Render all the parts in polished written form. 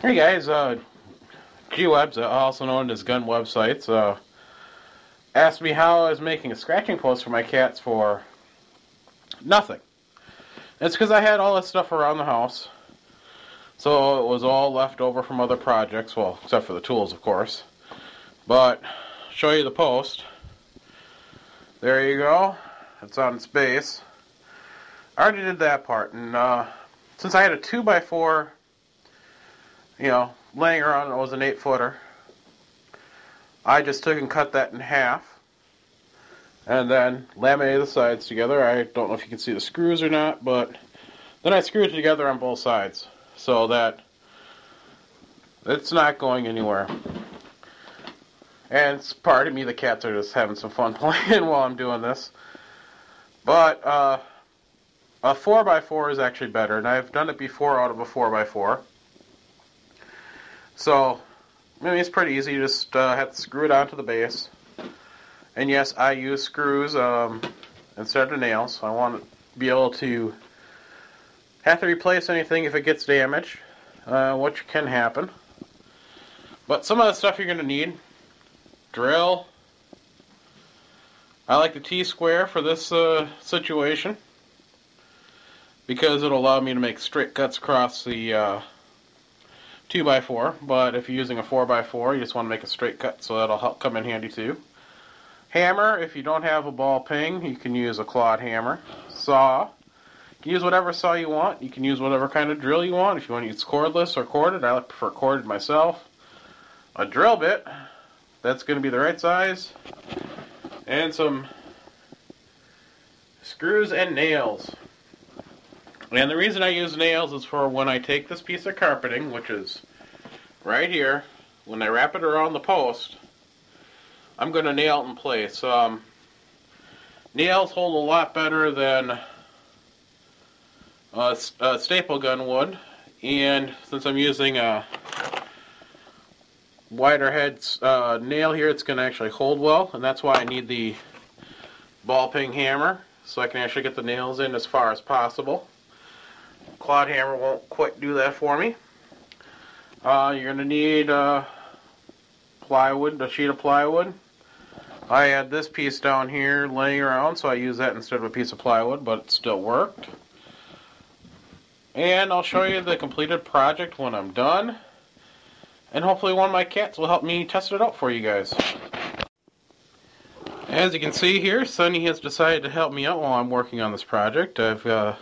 Hey guys, G-Webs, also known as Gun Websites, asked me how I was making a scratching post for my cats for nothing. It's because I had all this stuff around the house, so it was all left over from other projects, well, except for the tools, of course. But, show you the post. There you go. It's on its base. I already did that part, and since I had a 2x4, laying around, it was an 8-footer. I just took and cut that in half, and then laminated the sides together. I don't know if you can see the screws or not, but then I screwed it together on both sides so that it's not going anywhere. And it's part of me, the cats are just having some fun playing while I'm doing this. But a 4x4 is actually better, and I've done it before out of a 4x4. So, it's pretty easy. You just have to screw it onto the base. And yes, I use screws instead of nails. I want to be able to have to replace anything if it gets damaged, which can happen. But some of the stuff you're going to need: drill. I like the T-square for this situation because it'll allow me to make straight cuts across the 2x4, but if you're using a 4x4, you just want to make a straight cut, so that'll help come in handy too. Hammer, if you don't have a ball peen, you can use a clawed hammer. Saw, you can use whatever saw you want. You can use whatever kind of drill you want. If you want to use cordless or corded, I prefer corded myself. A drill bit, that's going to be the right size. And some screws and nails. And the reason I use nails is for when I take this piece of carpeting, which is right here, when I wrap it around the post, I'm going to nail it in place. Nails hold a lot better than a staple gun would, and since I'm using a wider head nail here, it's going to actually hold well, and that's why I need the ball peen hammer, so I can actually get the nails in as far as possible. Clawed hammer won't quite do that for me. You're going to need plywood, a sheet of plywood. I had this piece down here laying around, so I use that instead of a piece of plywood, but it still worked. And I'll show you the completed project when I'm done. And hopefully one of my cats will help me test it out for you guys. As you can see here, Sunny has decided to help me out while I'm working on this project. I've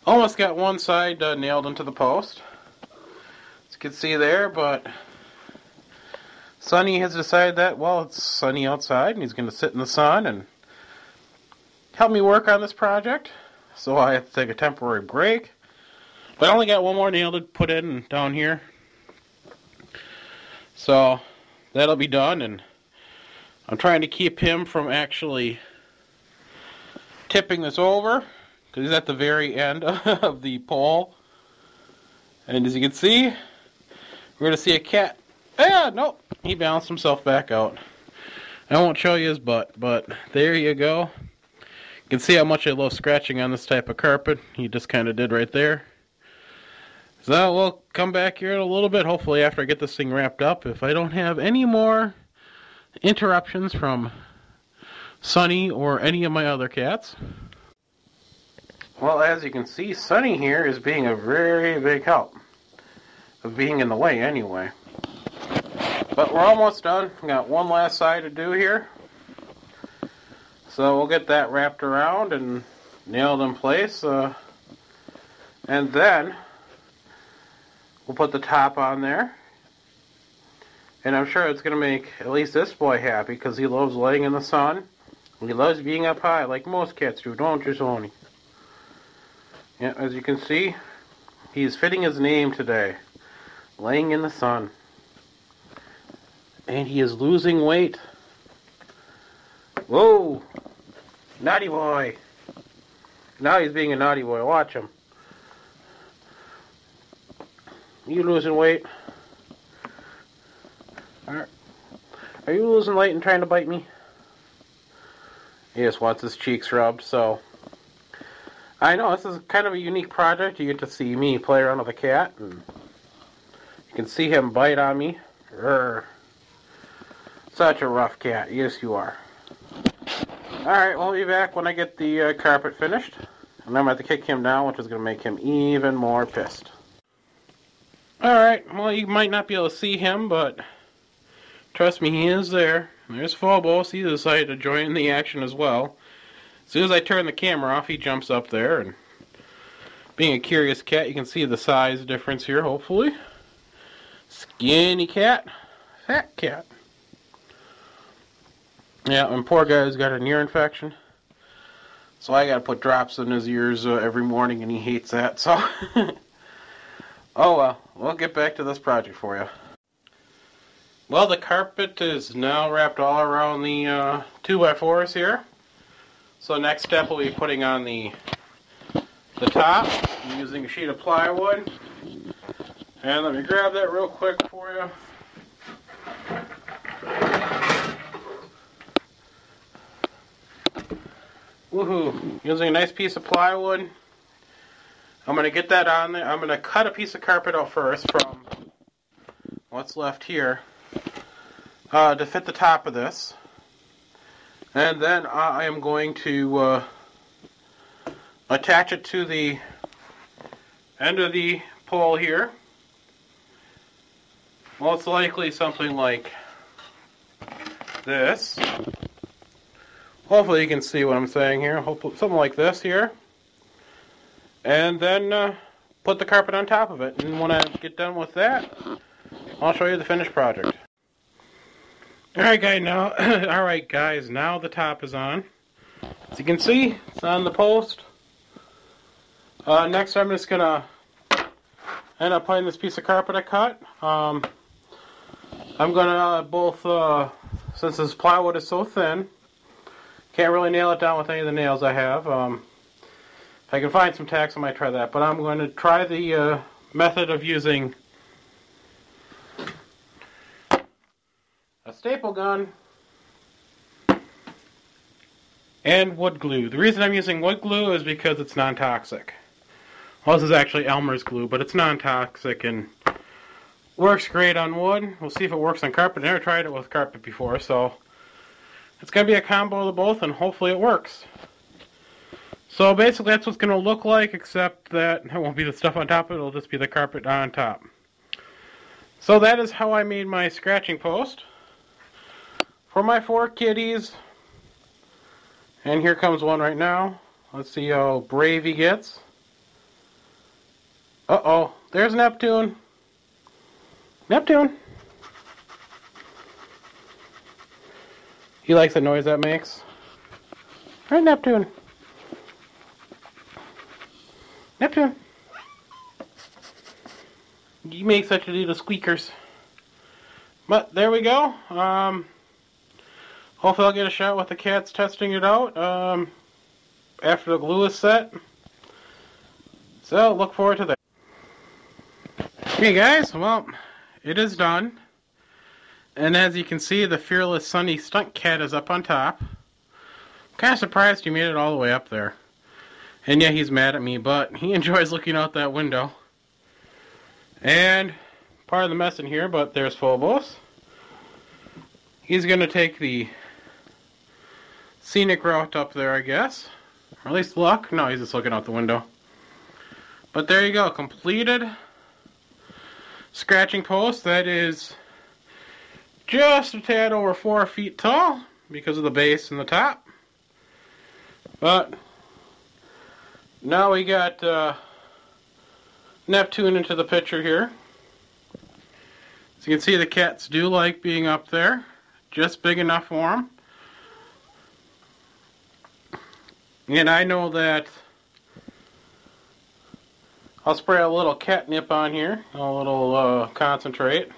almost got one side nailed into the post, as you can see there, but Sunny has decided that, well, it's sunny outside and he's going to sit in the sun and help me work on this project. So I have to take a temporary break. But I only got one more nail to put in down here. So that'll be done, and I'm trying to keep him from actually tipping this over, because he's at the very end of the pole. And as you can see, we're going to see a cat. Nope, he balanced himself back out. I won't show you his butt, but there you go. You can see how much I love scratching on this type of carpet. He just kind of did right there. So we'll come back here in a little bit, hopefully after I get this thing wrapped up, if I don't have any more interruptions from Sunny or any of my other cats. Well, as you can see, Sunny here is being a very big help. Of being in the way, anyway. But we're almost done. We got one last side to do here. So we'll get that wrapped around and nailed in place. And then we'll put the top on there. And I'm sure it's going to make at least this boy happy, because he loves laying in the sun. And he loves being up high, like most cats do, don't you, Sony? Yeah, as you can see, he's fitting his name today. Laying in the sun. And he is losing weight. Whoa! Naughty boy! Now he's being a naughty boy. Watch him. You losing weight? Are you losing weight and trying to bite me? He just wants his cheeks rubbed, so I know this is kind of a unique project. You get to see me play around with a cat, and you You can see him bite on me. Urgh. Such a rough cat. Yes, you are. Alright, we'll be back when I get the carpet finished. And I'm going to have to kick him down, which is going to make him even more pissed. Alright, well, you might not be able to see him, but trust me, he is there. There's Phobos. He decided to join the action as well. As soon as I turn the camera off, he jumps up there. And being a curious cat, you can see the size difference here, hopefully. Skinny cat. Fat cat. Yeah, and poor guy's got an ear infection. So I gotta put drops in his ears every morning, and he hates that, so... Oh well, we'll get back to this project for you. Well, the carpet is now wrapped all around the 2x4s here. So next step we'll be putting on the top. I'm using a sheet of plywood. And let me grab that real quick for you. Woohoo! Using a nice piece of plywood. I'm going to get that on there. I'm going to cut a piece of carpet out first from what's left here to fit the top of this. And then I am going to attach it to the end of the pole here. Most likely something like this. Hopefully you can see what I'm saying here. Hopefully something like this here. And then put the carpet on top of it. And when I get done with that, I'll show you the finished project. Alright guys, now the top is on. As you can see, it's on the post. Next I'm just going to end up putting this piece of carpet I cut. I'm going to both, since this plywood is so thin, can't really nail it down with any of the nails I have. If I can find some tacks, I might try that. But I'm going to try the method of using a staple gun and wood glue. The reason I'm using wood glue is because it's non-toxic. Well, this is actually Elmer's glue, but it's non-toxic and works great on wood. We'll see if it works on carpet. I've never tried it with carpet before, so it's going to be a combo of the both, and hopefully it works. So basically that's what's going to look like, except that it won't be the stuff on top of it, it'll just be the carpet on top. So that is how I made my scratching post for my 4 kitties. And here comes one right now. Let's see how brave he gets. Uh-oh, there's Neptune. Neptune! He likes the noise that makes. All right, Neptune. Neptune. You make such little squeakers. But there we go. Hopefully I'll get a shot with the cats testing it out after the glue is set. So look forward to that. Okay guys, well, it is done. And as you can see, the Fearless Sunny Stunt Cat is up on top. I'm kind of surprised he made it all the way up there. And yeah, he's mad at me, but he enjoys looking out that window. And part of the mess in here, but there's Phobos. He's going to take the scenic route up there, I guess. Or at least look. No, he's just looking out the window. But there you go, completed scratching post. That is just a tad over 4 feet tall because of the base and the top. But now we got Neptune into the picture here. So you can see the cats do like being up there. Just big enough for them. And I know that I'll spray a little catnip on here, a little concentrate.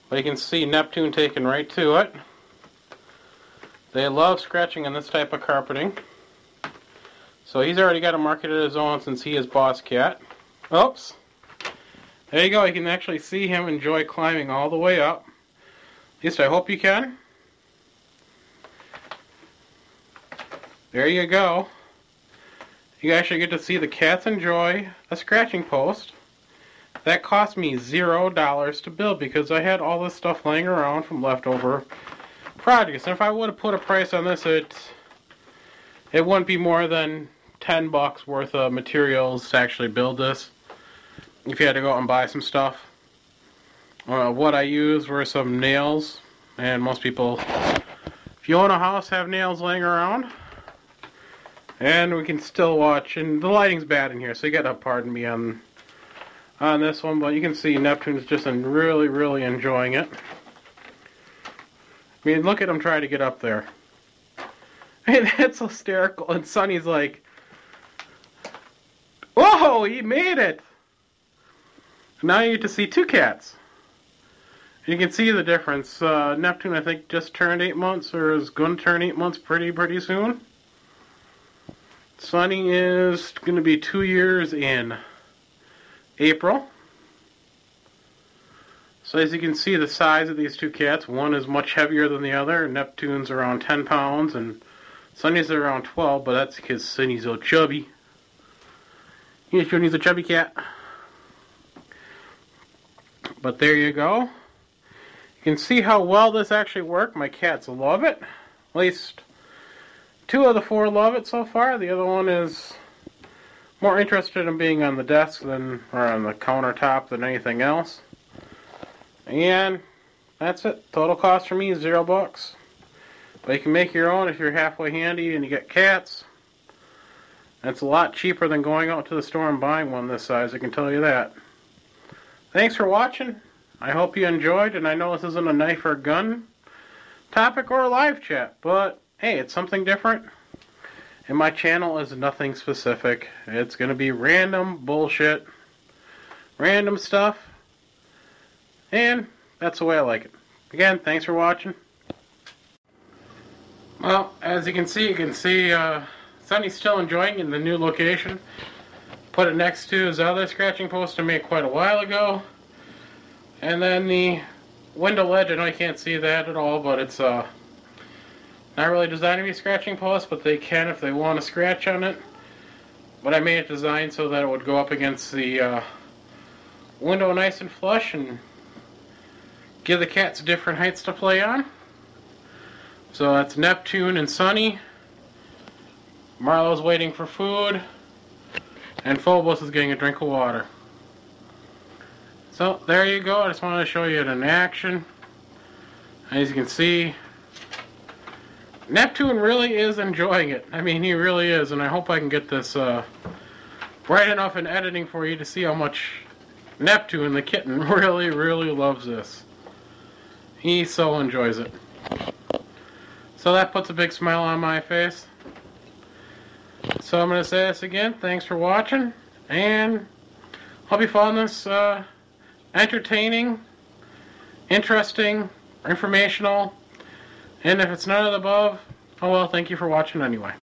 But you can see Neptune taking right to it. They love scratching on this type of carpeting. So he's already got a market of his own since he is Boss Cat. Oops. There you go. You can actually see him enjoy climbing all the way up. At least I hope you can. There you go. You actually get to see the cats enjoy a scratching post. That cost me $0 to build because I had all this stuff laying around from leftover projects. And if I would have put a price on this, it wouldn't be more than $10 worth of materials to actually build this. If you had to go out and buy some stuff. What I used were some nails, and most people, if you own a house, have nails laying around. And we can still watch, and the lighting's bad in here, so you gotta pardon me on this one, but you can see Neptune's just really, really enjoying it. I mean, look at him trying to get up there. I mean, that's hysterical. And Sunny's like, whoa, he made it! Now you get to see two cats. You can see the difference. Neptune, I think, just turned 8 months, or is going to turn 8 months pretty soon. Sunny is going to be 2 years in April. So as you can see, the size of these two cats, one is much heavier than the other. Neptune's around 10 pounds, and Sunny's around 12, but that's because Sunny's so chubby. He's a chubby cat. But there you go. You can see how well this actually worked. My cats love it. At least 2 of the 4 love it so far. The other one is more interested in being on the desk than, or on the countertop than anything else. And that's it. Total cost for me is $0. But you can make your own if you're halfway handy and you get cats. That's a lot cheaper than going out to the store and buying one this size, I can tell you that. Thanks for watching. I hope you enjoyed, and I know this isn't a knife or a gun topic or a live chat, but hey, it's something different. And my channel is nothing specific. It's going to be random bullshit, random stuff, and that's the way I like it. Again, thanks for watching. Well, as you can see Sunny's still enjoying it in the new location. Put it next to his other scratching post I made quite a while ago. And then the window ledge, I know you can't see that at all, but it's not really designed to be a scratching post, but they can if they want to scratch on it. But I made it designed so that it would go up against the window nice and flush and give the cats different heights to play on. So that's Neptune and Sunny. Marlo's waiting for food. And Phobos is getting a drink of water. So there you go. I just wanted to show you it in action. As you can see, Neptune really is enjoying it. I mean, he really is, and I hope I can get this bright enough in editing for you to see how much Neptune, the kitten, really, really loves this. He so enjoys it. So that puts a big smile on my face. So I'm going to say this again. Thanks for watching, and hope you found this entertaining, interesting, informational, and if it's none of the above, oh well, thank you for watching anyway.